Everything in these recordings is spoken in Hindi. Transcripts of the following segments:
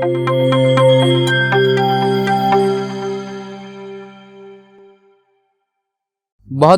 बहुत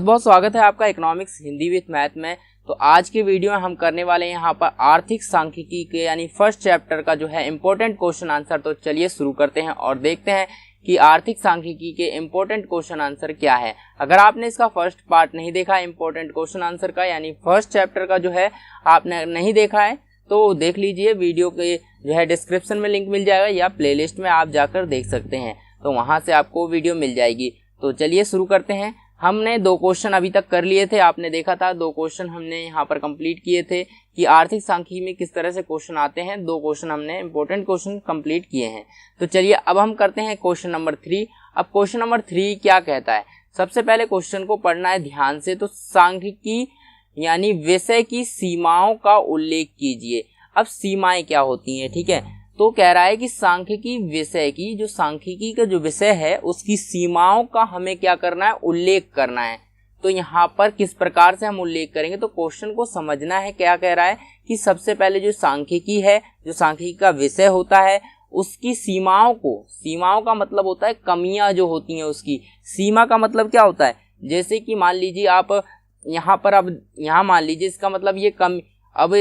बहुत स्वागत है आपका इकोनॉमिक्स हिंदी विद मैथ में। तो आज के वीडियो में हम करने वाले हैं यहाँ पर आर्थिक सांख्यिकी के यानी फर्स्ट चैप्टर का जो है इम्पोर्टेंट क्वेश्चन आंसर। तो चलिए शुरू करते हैं और देखते हैं कि आर्थिक सांख्यिकी के इम्पोर्टेंट क्वेश्चन आंसर क्या है। अगर आपने इसका फर्स्ट पार्ट नहीं देखा इम्पोर्टेंट क्वेश्चन आंसर का यानी फर्स्ट चैप्टर का जो है आपने नहीं देखा है तो देख लीजिए, वीडियो के जो है डिस्क्रिप्शन में लिंक मिल जाएगा या प्लेलिस्ट में आप जाकर देख सकते हैं, तो वहाँ से आपको वीडियो मिल जाएगी। तो चलिए शुरू करते हैं। हमने 2 क्वेश्चन अभी तक कर लिए थे, आपने देखा था 2 क्वेश्चन हमने यहाँ पर कंप्लीट किए थे कि आर्थिक सांख्यिकी में किस तरह से क्वेश्चन आते हैं। 2 क्वेश्चन हमने इंपॉर्टेंट क्वेश्चन कंप्लीट किए हैं। तो चलिए अब हम करते हैं क्वेश्चन नंबर 3। अब क्वेश्चन नंबर 3 क्या कहता है, सबसे पहले क्वेश्चन को पढ़ना है ध्यान से। तो सांख्यिकी यानी विषय की सीमाओं का उल्लेख कीजिए। अब सीमाएं क्या होती हैं, ठीक है। तो कह रहा है कि सांख्यिकी विषय की जो सांख्यिकी का जो विषय है उसकी सीमाओं का हमें क्या करना है, उल्लेख करना है। तो यहाँ पर किस प्रकार से हम उल्लेख करेंगे, तो क्वेश्चन को समझना है। क्या कह रहा है कि सबसे पहले जो सांख्यिकी है, जो सांख्यिकी का विषय होता है उसकी सीमाओं को, सीमाओं का मतलब होता है कमियां जो होती हैं उसकी। सीमा का मतलब क्या होता है, जैसे कि मान लीजिए आप यहाँ पर, अब यहाँ मान लीजिए इसका मतलब ये कम, अब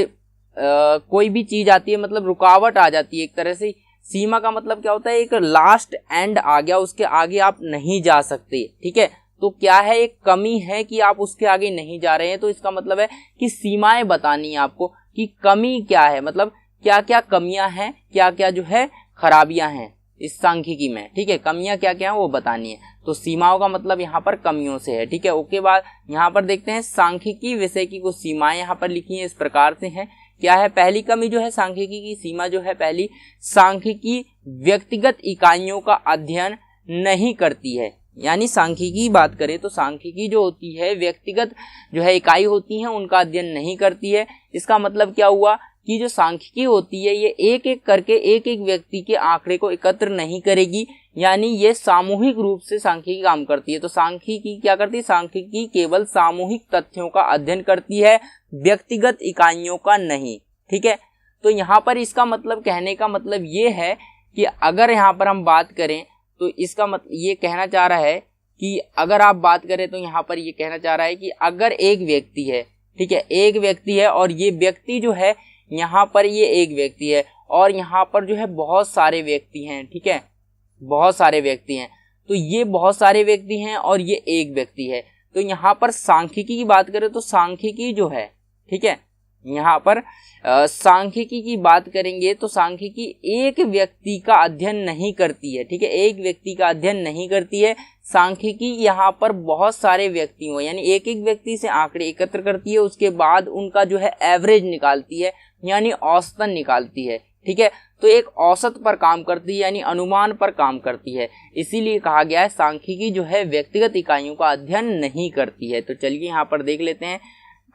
कोई भी चीज आती है मतलब रुकावट आ जाती है एक तरह से। सीमा का मतलब क्या होता है, एक लास्ट एंड आ गया, उसके आगे आप नहीं जा सकते, ठीक है। तो क्या है, एक कमी है कि आप उसके आगे नहीं जा रहे हैं। तो इसका मतलब है कि सीमाएं बतानी है आपको कि कमी क्या है, मतलब क्या क्या कमियां हैं, क्या क्या जो है खराबियां हैं इस सांख्यिकी में, ठीक है। कमियां क्या क्या है वो बतानी है। तो सीमाओं का मतलब यहाँ पर कमियों से है, ठीक है। ओके, बाद यहाँ पर देखते हैं सांख्यिकी विषय की कुछ सीमाएं यहाँ पर लिखी हैं, इस प्रकार से हैं। क्या है, पहली कमी जो है सांख्यिकी की सीमा जो है पहली, सांख्यिकी व्यक्तिगत इकाइयों का अध्ययन नहीं करती है। यानी सांख्यिकी की बात करें तो सांख्यिकी जो होती है व्यक्तिगत जो है इकाई होती हैं उनका अध्ययन नहीं करती है। इसका मतलब क्या हुआ कि जो सांख्यिकी होती है ये एक एक करके एक एक व्यक्ति के आंकड़े को एकत्र नहीं करेगी, यानी ये सामूहिक रूप से सांख्यिकी काम करती है। तो सांख्यिकी क्या करती है, सांख्यिकी केवल सामूहिक तथ्यों का अध्ययन करती है, व्यक्तिगत इकाइयों का नहीं, ठीक है। तो यहाँ पर इसका मतलब, कहने का मतलब ये है कि अगर यहाँ पर हम बात करें तो इसका मतलब ये कहना चाह रहा है कि अगर आप बात करें तो यहाँ पर ये कहना चाह रहा है कि अगर एक व्यक्ति है, ठीक है, एक व्यक्ति है और ये व्यक्ति जो है यहाँ पर ये एक व्यक्ति है और यहाँ पर जो है बहुत सारे व्यक्ति हैं, ठीक है, बहुत सारे व्यक्ति हैं। तो ये बहुत सारे व्यक्ति हैं और ये एक व्यक्ति है। तो यहाँ पर सांख्यिकी की बात करें तो सांख्यिकी जो है, ठीक है, यहाँ पर सांख्यिकी की बात करेंगे तो सांख्यिकी एक व्यक्ति का अध्ययन नहीं करती है, ठीक है, एक व्यक्ति का अध्ययन नहीं करती है। सांख्यिकी यहाँ पर बहुत सारे व्यक्तियों यानी एक एक व्यक्ति से आंकड़े एकत्र करती है, उसके बाद उनका जो है एवरेज निकालती है यानी औसतन निकालती है, ठीक है। तो एक औसत पर काम करती है यानी अनुमान पर काम करती है। इसीलिए कहा गया है सांख्यिकी जो है व्यक्तिगत इकाइयों का अध्ययन नहीं करती है। तो चलिए यहाँ पर देख लेते हैं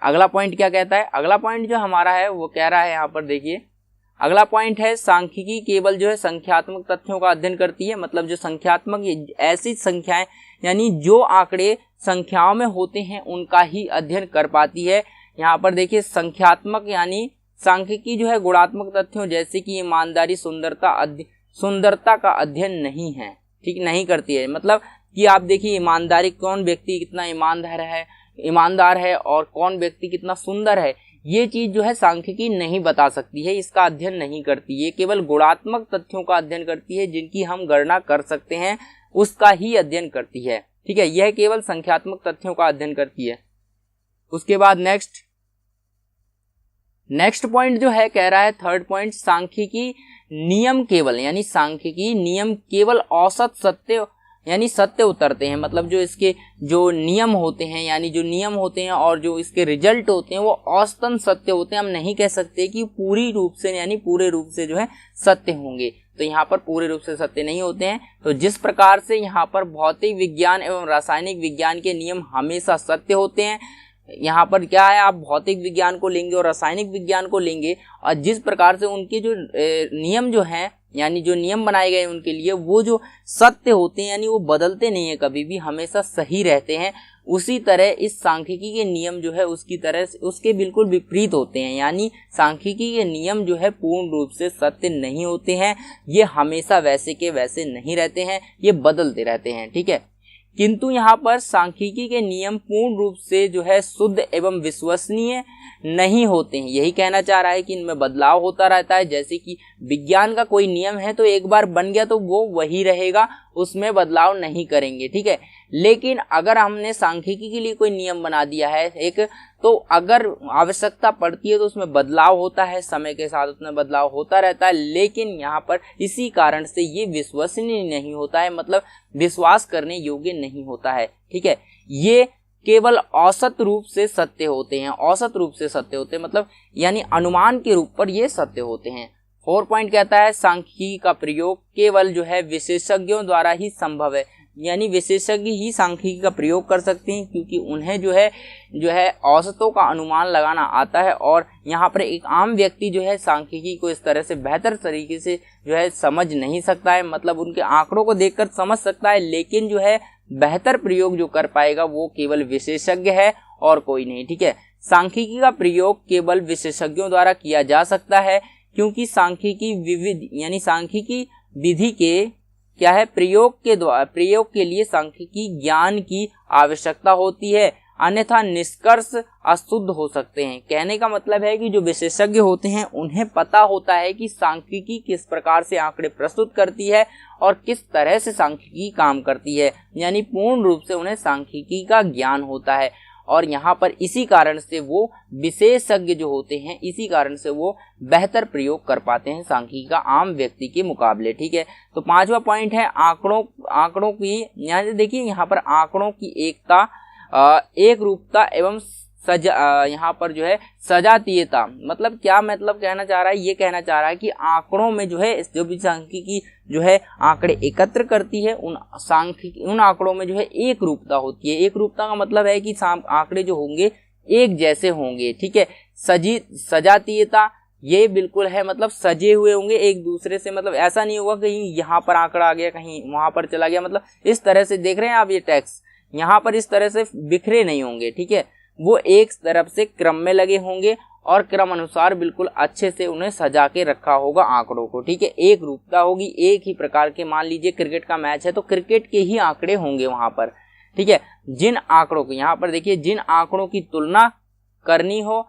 अगला पॉइंट क्या कहता है। अगला पॉइंट जो हमारा है वो कह रहा है, यहाँ पर देखिए अगला पॉइंट है सांख्यिकी केवल जो है संख्यात्मक तथ्यों का अध्ययन करती है। मतलब जो संख्यात्मक ऐसी संख्याएं यानी जो आंकड़े संख्याओं में होते हैं उनका ही अध्ययन कर पाती है। यहाँ पर देखिए संख्यात्मक यानी सांख्यिकी जो है गुणात्मक तथ्यों जैसे कि ईमानदारी, सुंदरता का अध्ययन नहीं है, ठीक, नहीं करती है। मतलब कि आप देखिए ईमानदारी, कौन व्यक्ति कितना ईमानदार है और कौन व्यक्ति कितना सुंदर है, ये चीज जो है सांख्यिकी नहीं बता सकती है, इसका अध्ययन नहीं करती है। केवल गुणात्मक तथ्यों का अध्ययन करती है, जिनकी हम गणना कर सकते हैं उसका ही अध्ययन करती है, ठीक है। यह केवल संख्यात्मक तथ्यों का अध्ययन करती है। उसके बाद नेक्स्ट पॉइंट जो है कह रहा है थर्ड पॉइंट, सांख्यिकी नियम केवल यानी सांख्यिकी नियम केवल औसत सत्य यानी सत्य उतरते हैं। मतलब जो इसके जो नियम होते हैं यानी जो नियम होते हैं और जो इसके रिजल्ट होते हैं वो औसतन सत्य होते हैं। हम नहीं कह सकते कि पूरी रूप से यानी पूरे रूप से जो है सत्य होंगे, तो यहाँ पर पूरे रूप से सत्य नहीं होते हैं। तो जिस प्रकार से यहाँ पर भौतिक विज्ञान एवं रासायनिक विज्ञान के नियम हमेशा सत्य होते हैं, यहाँ पर क्या है, आप भौतिक विज्ञान को लेंगे और रासायनिक विज्ञान को लेंगे और जिस प्रकार से उनके जो नियम जो हैं, यानी जो नियम बनाए गए उनके लिए, वो जो सत्य होते हैं यानी वो बदलते नहीं है, कभी भी हमेशा सही रहते हैं, उसी तरह इस सांख्यिकी के नियम जो है उसकी तरह उसके बिल्कुल विपरीत होते हैं। यानी सांख्यिकी के नियम जो है पूर्ण रूप से सत्य नहीं होते हैं, ये हमेशा वैसे के वैसे नहीं रहते हैं, ये बदलते रहते हैं। ठीक है, किंतु यहाँ पर सांख्यिकी के नियम पूर्ण रूप से जो है शुद्ध एवं विश्वसनीय नहीं होते हैं। यही कहना चाह रहा है कि इनमें बदलाव होता रहता है। जैसे कि विज्ञान का कोई नियम है तो एक बार बन गया तो वो वही रहेगा, उसमें बदलाव नहीं करेंगे। ठीक है, लेकिन अगर हमने सांख्यिकी के लिए कोई नियम बना दिया है एक, तो अगर आवश्यकता पड़ती है तो उसमें बदलाव होता है, समय के साथ उसमें बदलाव होता रहता है, लेकिन यहाँ पर इसी कारण से ये विश्वसनीय नहीं होता है, मतलब विश्वास करने योग्य नहीं होता है। ठीक है, ये केवल औसत रूप से सत्य होते हैं, औसत रूप से सत्य होते हैं, मतलब यानी अनुमान के रूप पर ये सत्य होते हैं। 4 पॉइंट कहता है सांख्यिकी का प्रयोग केवल जो है विशेषज्ञों द्वारा ही संभव है, यानी विशेषज्ञ ही सांख्यिकी का प्रयोग कर सकते हैं, क्योंकि उन्हें जो है औसतों का अनुमान लगाना आता है। और यहाँ पर एक आम व्यक्ति जो है सांख्यिकी को इस तरह से बेहतर तरीके से जो है समझ नहीं सकता है, मतलब उनके आंकड़ों को देखकर समझ सकता है, लेकिन जो है बेहतर प्रयोग जो कर पाएगा वो केवल विशेषज्ञ है और कोई नहीं। ठीक है, सांख्यिकी का प्रयोग केवल विशेषज्ञों द्वारा किया जा सकता है, क्योंकि सांख्यिकी विविध यानी सांख्यिकी विधि के क्या है, प्रयोग के लिए सांख्यिकी ज्ञान की आवश्यकता होती है, अन्यथा निष्कर्ष अशुद्ध हो सकते हैं। कहने का मतलब है कि जो विशेषज्ञ होते हैं उन्हें पता होता है कि सांख्यिकी किस प्रकार से आंकड़े प्रस्तुत करती है और किस तरह से सांख्यिकी काम करती है, यानी पूर्ण रूप से उन्हें सांख्यिकी का ज्ञान होता है। और यहाँ पर इसी कारण से वो विशेषज्ञ जो होते हैं, इसी कारण से वो बेहतर प्रयोग कर पाते हैं सांख्यिकी का आम व्यक्ति के मुकाबले। ठीक है, तो 5वां पॉइंट है आंकड़ों की, यहाँ से देखिए यहाँ पर आंकड़ों की एकता, एक रूपता एवं यहाँ पर जो है सजातीयता, मतलब क्या मतलब कहना चाह रहा है, ये कहना चाह रहा है कि आंकड़ों में जो है जो भी सांख्यिकी जो है आंकड़े एकत्र करती है, उन आंकड़ों में जो है एक रूपता होती है। एक रूपता का मतलब है कि आंकड़े जो होंगे एक जैसे होंगे। ठीक है, सजातीयता ये बिल्कुल है, मतलब सजे हुए होंगे एक दूसरे से, मतलब ऐसा नहीं होगा कहीं यहाँ पर आंकड़ा आ गया कहीं वहां पर चला गया, मतलब इस तरह से देख रहे हैं आप ये टेक्स्ट यहाँ पर इस तरह से बिखरे नहीं होंगे। ठीक है, वो एक तरफ से क्रम में लगे होंगे और क्रम अनुसार बिल्कुल अच्छे से उन्हें सजा के रखा होगा आंकड़ों को। ठीक है, एक रूपता होगी, एक ही प्रकार के, मान लीजिए क्रिकेट का मैच है तो क्रिकेट के ही आंकड़े होंगे वहां पर। ठीक है, जिन आंकड़ों को यहाँ पर देखिए, जिन आंकड़ों की तुलना करनी हो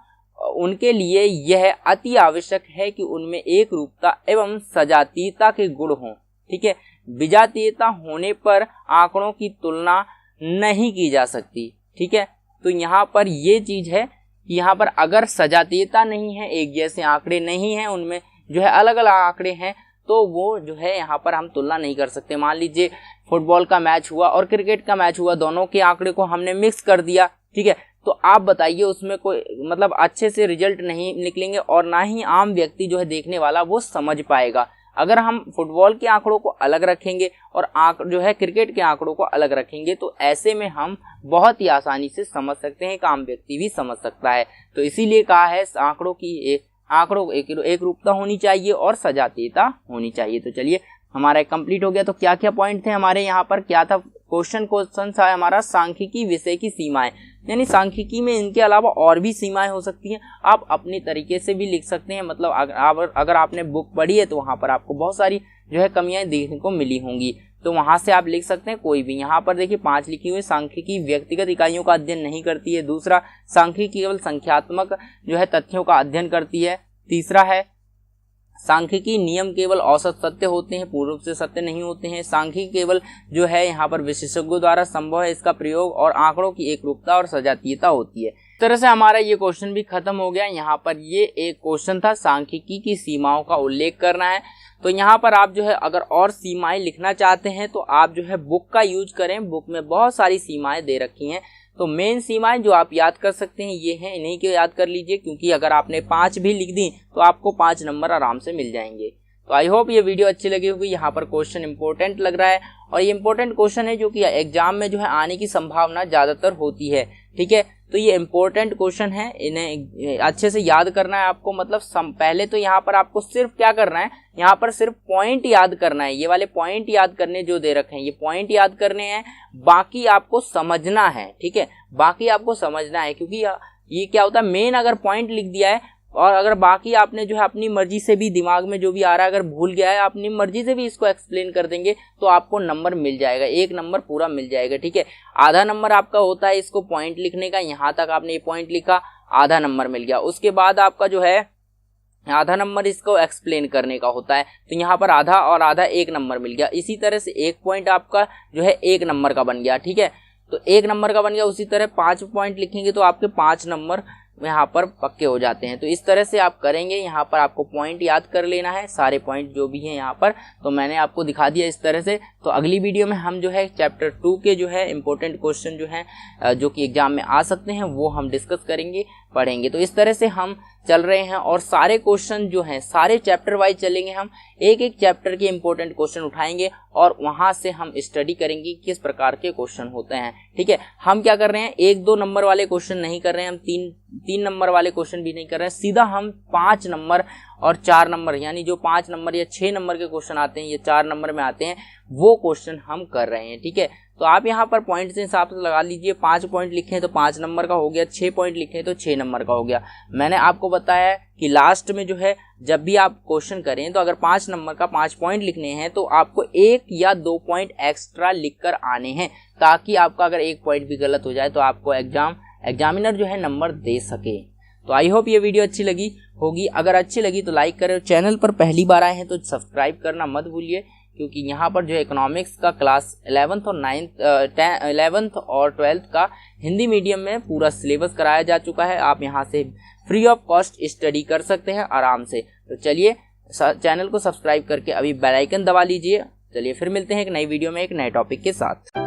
उनके लिए यह अति आवश्यक है कि उनमें एक रूपता एवं सजातीयता के गुण हों। ठीक है, विजातीयता होने पर आंकड़ों की तुलना नहीं की जा सकती। ठीक है, तो यहाँ पर ये चीज है कि यहाँ पर अगर सजातीयता नहीं है, एक जैसे आंकड़े नहीं हैं, उनमें जो है अलग अलग आंकड़े हैं, तो वो जो है यहाँ पर हम तुलना नहीं कर सकते। मान लीजिए फुटबॉल का मैच हुआ और क्रिकेट का मैच हुआ, दोनों के आंकड़े को हमने मिक्स कर दिया। ठीक है, तो आप बताइए उसमें कोई मतलब अच्छे से रिजल्ट नहीं निकलेंगे और ना ही आम व्यक्ति जो है देखने वाला वो समझ पाएगा। अगर हम फुटबॉल के आंकड़ों को अलग रखेंगे और जो है क्रिकेट के आंकड़ों को अलग रखेंगे, तो ऐसे में हम बहुत ही आसानी से समझ सकते हैं, एक आम व्यक्ति भी समझ सकता है। तो इसीलिए कहा है आंकड़ों एक रूपता होनी चाहिए और सजातीयता होनी चाहिए। तो चलिए हमारा कंप्लीट हो गया। तो क्या क्या पॉइंट थे हमारे यहाँ पर, क्या था क्वेश्चन था हमारा, सांख्यिकी विषय की सीमाएं, यानी सांख्यिकी में इनके अलावा और भी सीमाएं हो सकती हैं, आप अपने तरीके से भी लिख सकते हैं। मतलब अगर आपने बुक पढ़ी है तो वहाँ पर आपको बहुत सारी जो है कमियां देखने को मिली होंगी, तो वहां से आप लिख सकते हैं कोई भी। यहाँ पर देखिए 5 लिखी हुई, सांख्यिकी व्यक्तिगत इकाइयों का अध्ययन नहीं करती है। दूसरा, सांख्यिकी केवल संख्यात्मक जो है तथ्यों का अध्ययन करती है। तीसरा है, सांख्यिकी नियम केवल औसत सत्य होते हैं, पूर्ण रूप से सत्य नहीं होते हैं। सांख्यिकी केवल जो है यहाँ पर विशेषज्ञों द्वारा संभव है इसका प्रयोग, और आंकड़ों की एक रूपता और सजातीयता होती है। इस तरह से हमारा ये क्वेश्चन भी खत्म हो गया। यहाँ पर ये एक क्वेश्चन था, सांख्यिकी की सीमाओं का उल्लेख करना है। तो यहाँ पर आप जो है अगर और सीमाएं लिखना चाहते हैं तो आप जो है बुक का यूज करें, बुक में बहुत सारी सीमाएं दे रखी हैं। तो मेन सीमाएं जो आप याद कर सकते हैं ये हैं, इन्हीं को याद कर लीजिए, क्योंकि अगर आपने 5 भी लिख दी तो आपको 5 नंबर आराम से मिल जाएंगे। तो आई होप ये वीडियो अच्छी लगी होगी। यहाँ पर क्वेश्चन इंपॉर्टेंट लग रहा है और ये इंपॉर्टेंट क्वेश्चन है जो कि एग्जाम में जो है आने की संभावना ज्यादातर होती है। ठीक है, तो ये इंपॉर्टेंट क्वेश्चन है, इन्हें अच्छे से याद करना है आपको। मतलब पहले तो यहाँ पर आपको सिर्फ क्या करना है, यहाँ पर सिर्फ पॉइंट याद करना है। ये वाले पॉइंट याद करने जो दे रखे हैं, ये पॉइंट याद करने हैं, बाकी आपको समझना है। ठीक है, बाकी आपको समझना है, क्योंकि ये क्या होता है, मेन अगर पॉइंट लिख दिया है और अगर बाकी आपने जो है अपनी मर्जी से भी दिमाग में जो भी आ रहा है अगर भूल गया है, अपनी मर्जी से भी इसको एक्सप्लेन कर देंगे तो आपको नंबर मिल जाएगा, 1 नंबर पूरा मिल जाएगा। ठीक है, आधा नंबर आपका होता है इसको पॉइंट लिखने का, यहाँ तक आपने ये पॉइंट लिखा, आधा नंबर मिल गया। उसके बाद आपका जो है आधा नंबर इसको एक्सप्लेन करने का होता है, तो यहाँ पर आधा और आधा 1 नंबर मिल गया। इसी तरह से 1 पॉइंट आपका जो है 1 नंबर का बन गया। ठीक है, तो 1 नंबर का बन गया। उसी तरह 5 पॉइंट लिखेंगे तो आपके 5 नंबर यहाँ पर पक्के हो जाते हैं। तो इस तरह से आप करेंगे, यहाँ पर आपको पॉइंट याद कर लेना है, सारे पॉइंट जो भी हैं यहाँ पर, तो मैंने आपको दिखा दिया इस तरह से। तो अगली वीडियो में हम जो है चैप्टर 2 के जो है इंपॉर्टेंट क्वेश्चन जो हैं जो कि एग्जाम में आ सकते हैं वो हम डिस्कस करेंगे, पढ़ेंगे। तो इस तरह से हम चल रहे हैं और सारे क्वेश्चन जो हैं सारे चैप्टर वाइज चलेंगे। हम एक एक चैप्टर के इंपॉर्टेंट क्वेश्चन उठाएंगे और वहां से हम स्टडी करेंगे किस प्रकार के क्वेश्चन होते हैं। ठीक है, हम क्या कर रहे हैं, 1-2 नंबर वाले क्वेश्चन नहीं कर रहे हैं, हम 3 नंबर वाले क्वेश्चन भी नहीं कर रहे हैं, सीधा हम 5 नंबर और 4 नंबर, यानी जो 5 नंबर या 6 नंबर के क्वेश्चन आते हैं, ये 4 नंबर में आते हैं, वो क्वेश्चन हम कर रहे हैं। ठीक है, तो आप यहाँ पर पॉइंट से हिसाब से लगा लीजिए, 5 पॉइंट लिखे हैं तो 5 नंबर का हो गया, 6 पॉइंट लिखे हैं तो 6 नंबर का हो गया। मैंने आपको बताया कि लास्ट में जो है जब भी आप क्वेश्चन करें तो अगर 5 नंबर का 5 पॉइंट लिखने हैं तो आपको 1 या 2 पॉइंट एक्स्ट्रा लिखकर आने हैं, ताकि आपका अगर 1 पॉइंट भी गलत हो जाए तो आपको एग्जामिनर जो है नंबर दे सके। तो आई होप ये वीडियो अच्छी लगी होगी। अगर अच्छी लगी तो लाइक करें, चैनल पर पहली बार आए हैं तो सब्सक्राइब करना मत भूलिए, क्योंकि यहाँ पर जो है इकोनॉमिक्स का क्लास 11th और 12th का हिंदी मीडियम में पूरा सिलेबस कराया जा चुका है। आप यहाँ से फ्री ऑफ कॉस्ट स्टडी कर सकते हैं आराम से। तो चलिए चैनल को सब्सक्राइब करके अभी बेल आइकन दबा लीजिए। चलिए फिर मिलते हैं एक नई वीडियो में एक नए टॉपिक के साथ।